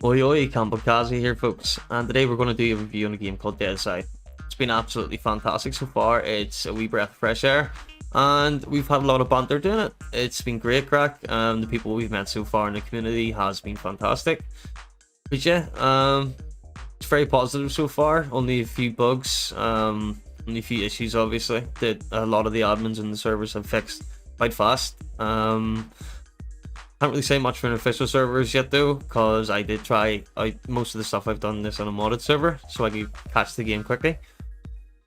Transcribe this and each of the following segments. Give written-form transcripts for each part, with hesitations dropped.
Oi oi, Kamikaze here folks, and today we're going to do a review on a game called Deadside. It's been absolutely fantastic so far. It's a wee breath of fresh air, and we've had a lot of banter doing it. It's been great crack, the people we've met so far in the community has been fantastic. But yeah, it's very positive so far. Only a few bugs, only a few issues obviously, that a lot of the admins in the servers have fixed quite fast. Can't really say much for an official servers yet though, because I did try most of the stuff I've done this on a modded server, so I could catch the game quickly.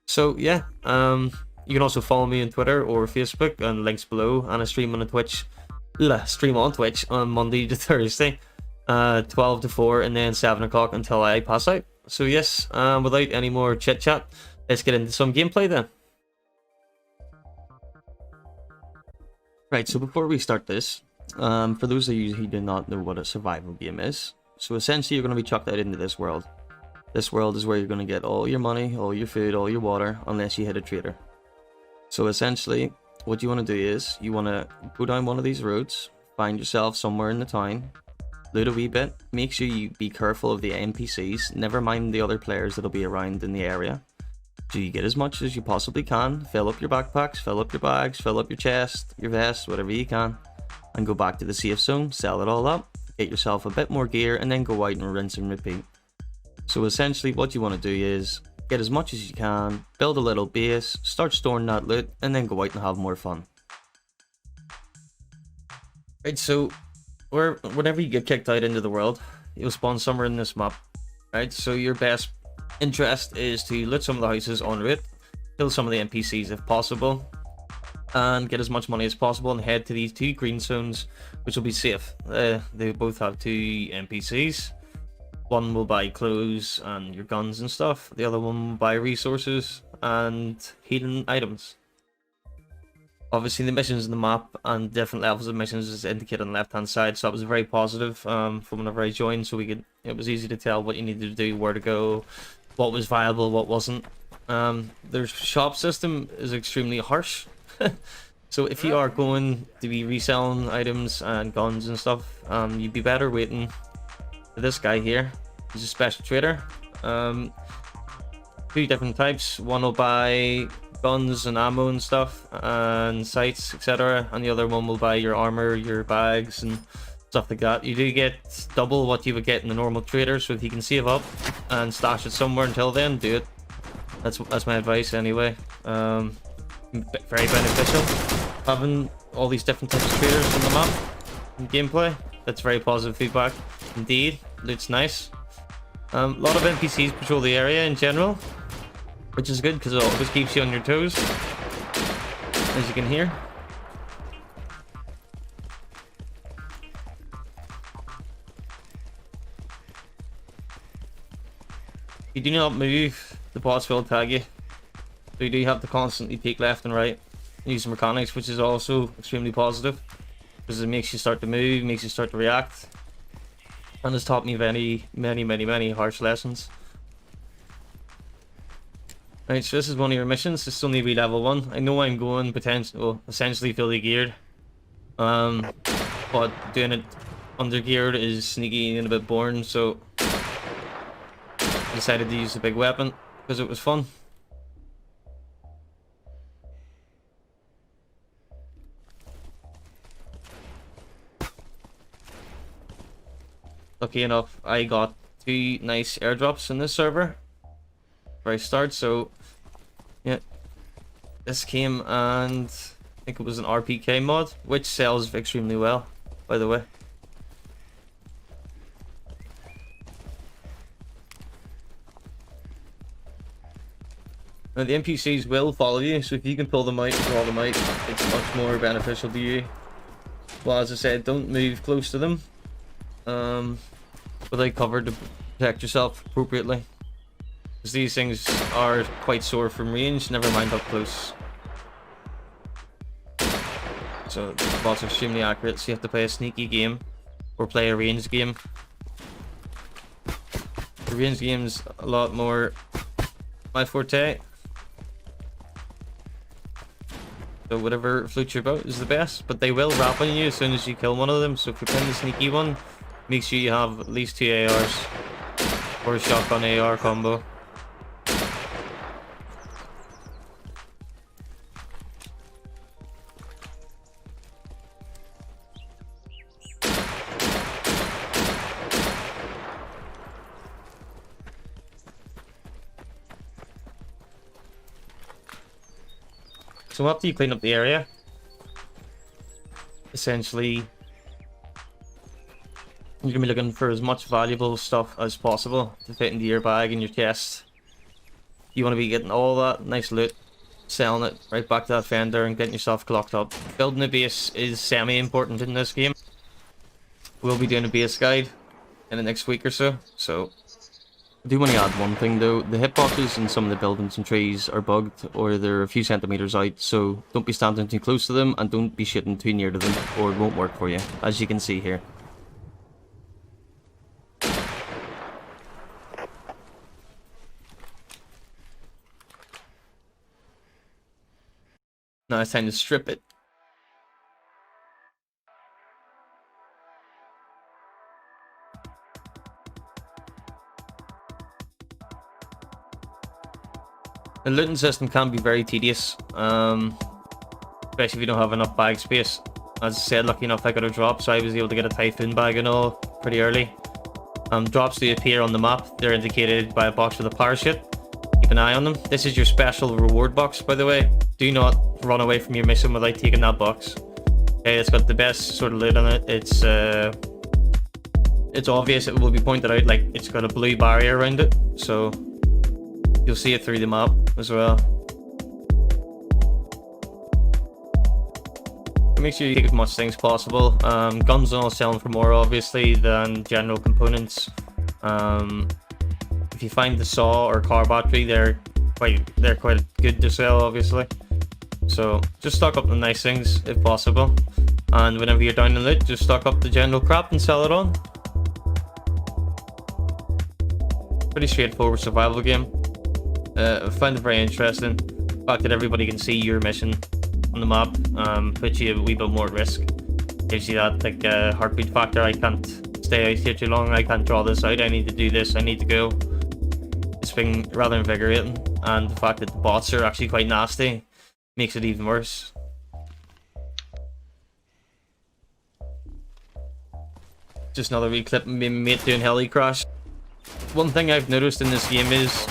So yeah, you can also follow me on Twitter or Facebook, and links below, and I stream on Twitch on Monday to Thursday, 12 to 4, and then 7 o'clock until I pass out. So yes, without any more chit chat, let's get into some gameplay then. Right, so before we start this, for those of you who do not know what a survival game is, so essentially you're going to be chucked out into this world. This world is where you're going to get all your money, all your food, all your water, unless you hit a trader. So essentially, what you want to do is, you want to go down one of these roads, find yourself somewhere in the town, loot a wee bit, make sure you be careful of the NPCs, never mind the other players that'll be around in the area. So you get as much as you possibly can, fill up your backpacks, fill up your bags, fill up your chest, your vest, whatever you can, and go back to the safe zone, sell it all up, get yourself a bit more gear, and then go out and rinse and repeat. So essentially what you want to do is get as much as you can, build a little base, start storing that loot, and then go out and have more fun. Right, so whenever you get kicked out into the world, you'll spawn somewhere in this map. Right, so your best interest is to loot some of the houses en route, kill some of the NPCs if possible, and get as much money as possible, and head to these two green zones, which will be safe. They both have two NPCs. One will buy clothes and your guns and stuff. The other one will buy resources and healing items. Obviously the missions in the map and different levels of missions is indicated on the left hand side, so that was very positive from whenever I joined, so it was easy to tell what you needed to do, where to go, what was viable, what wasn't. Their shop system is extremely harsh. So if you are going to be reselling items and guns and stuff, you'd be better waiting for this guy here. He's a special trader. Two different types. One will buy guns and ammo and stuff and sights, etc., and the other one will buy your armor, your bags and stuff like that. You do get double what you would get in the normal trader, so if you can save up and stash it somewhere until then, do it. That's my advice anyway. Very beneficial having all these different types of traders on the map and gameplay. That's very positive feedback indeed. It's nice. A lot of NPCs patrol the area in general, which is good because it always keeps you on your toes, as you can hear. You do not move, the bots will tag you. So you do have to constantly peek left and right, use mechanics, which is also extremely positive, because it makes you start to move, makes you start to react, and has taught me many harsh lessons. Right, so this is one of your missions. This is only be level 1. I know I'm going essentially fully geared, but doing it under geared is sneaky and a bit boring, so I decided to use a big weapon because it was fun. Lucky enough, I got 2 nice airdrops in this server where I start, so yeah. This came, and I think it was an RPK mod, which sells extremely well, by the way. Now the NPCs will follow you, so if you can pull them out and draw them out, it's much more beneficial to you. Well, as I said, don't move close to them without cover to protect yourself appropriately, because these things are quite sore from range, never mind up close. So the bots are extremely accurate, so you have to play a sneaky game or play a ranged game. The ranged game's a lot more my forte, so whatever floats your boat is the best, but they will wrap on you as soon as you kill one of them. So if you're playing the sneaky one, Make sure you have at least 2 ARs or a shotgun AR combo. So after you clean up the area, essentially, you're going to be looking for as much valuable stuff as possible to fit into your bag and your chest. You want to be getting all that nice loot, selling it right back to that vendor and getting yourself clocked up. Building a base is semi-important in this game. We'll be doing a base guide in the next week or so. I do want to add one thing though. The hitboxes in some of the buildings and trees are bugged, or they're a few centimeters out, so don't be standing too close to them and don't be shooting too near to them or it won't work for you, as you can see here. Now it's time to strip it. The looting system can be very tedious, especially if you don't have enough bag space. As I said, lucky enough I got a drop, so I was able to get a Typhoon bag and all pretty early. Drops do appear on the map. They're indicated by a box with a parachute. Keep an eye on them. This is your special reward box, by the way. Do not run away from your mission without taking that box. Okay, it's got the best sort of loot on it. It's obvious, it will be pointed out, like it's got a blue barrier around it, so you'll see it through the map as well. Make sure you take as much things as possible. Guns and all selling for more obviously than general components. If you find the saw or car battery, they're quite good to sell obviously. So just stock up the nice things if possible. And whenever you're down in loot, just stock up the general crap and sell it on. Pretty straightforward survival game. I find it very interesting. The fact that everybody can see your mission on the map puts you a wee bit more at risk. Gives you that like heartbeat factor. I can't stay out here too long. I can't draw this out. I need to do this. I need to go. It's been rather invigorating, and the fact that the bots are actually quite nasty makes it even worse. Just another wee clip of me mate doing heli crash. One thing I've noticed in this game is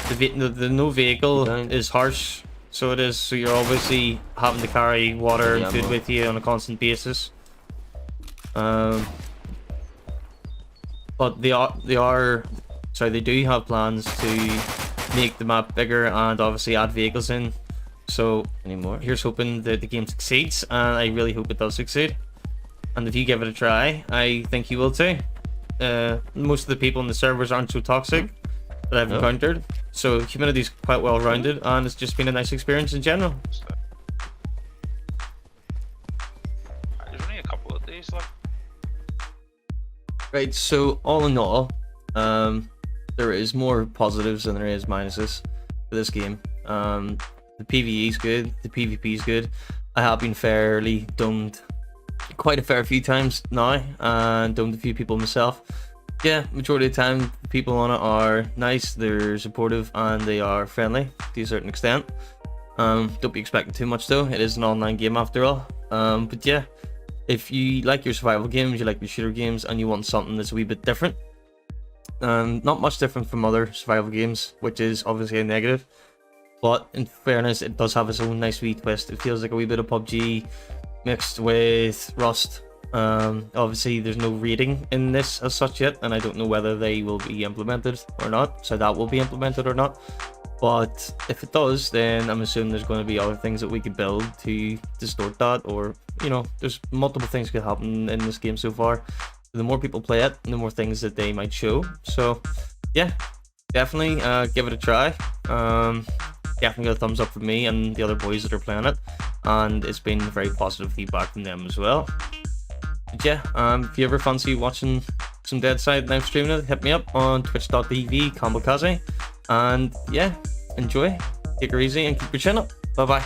the no vehicle is harsh, so it is. So you're obviously having to carry water and food with you on a constant basis. But they do have plans to make the map bigger and obviously add vehicles in. So here's hoping that the game succeeds, and I really hope it does succeed. And if you give it a try, I think you will too. Most of the people in the servers aren't so toxic that I've encountered, so the community's quite well rounded, and it's just been a nice experience in general. There's only a couple of days left. Right, so all in all, there is more positives than there is minuses for this game. The PvE is good, the PvP is good. I have been fairly domed quite a fair few times now, and domed a few people myself. Yeah, majority of the time the people on it are nice, they're supportive, and they are friendly to a certain extent. Don't be expecting too much though, it is an online game after all. But yeah, if you like your survival games, you like your shooter games, and you want something that's a wee bit different, not much different from other survival games, which is obviously a negative, but in fairness it does have its own nice wee twist. It feels like a wee bit of PUBG mixed with Rust. Obviously there's no rating in this as such yet, and I don't know whether they will be implemented or not, so that will be implemented or not. But if it does, then I'm assuming there's going to be other things that we could build to distort that, or you know, there's multiple things could happen in this game so far. The more people play it, the more things that they might show. So yeah, definitely give it a try. Definitely got a thumbs up from me and the other boys that are playing it, and it's been very positive feedback from them as well. But yeah, if you ever fancy watching some Deadside and I'm streaming it, hit me up on twitch.tv, Kamikaze, and yeah, enjoy, take it easy, and keep your chin up. Bye bye.